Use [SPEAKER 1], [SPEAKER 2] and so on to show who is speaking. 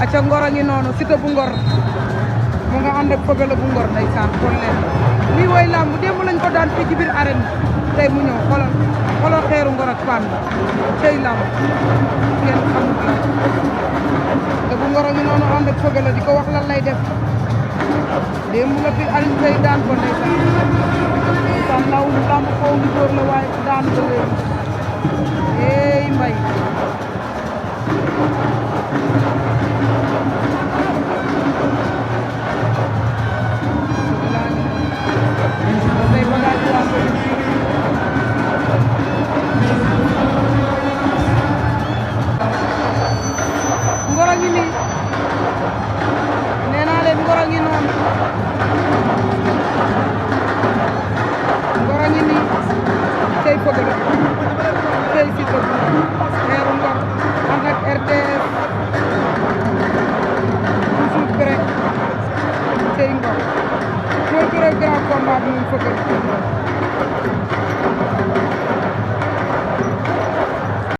[SPEAKER 1] aca Ngor a ngi noonu Siteu bu Ngor mu nga ànd ak Feugeula bu Ngor ndeysaan xool leen lii woy làmb démb lañ ko daan fii ci biir arène tey mu ñëw xoolal xeeru Ngor ak Fane tey làmb ngeen xamul la te bu Ngor a ngi noonu ànd ak Feugeula di ko wax lan lay def démb la fi Alioune Seye daan ko ndeysaan law làmb foofu mu góor la waaye daan ko léegi eey mbay Ngor a ngi nii nee naa leen Ngor a ngi noonu Ngor a ngi nii tey Feugeula tey Siteu xeeru Ngor ànd ak RTS toujours prêt tey Ngor mooy bëre grand combat bi moom Feugeula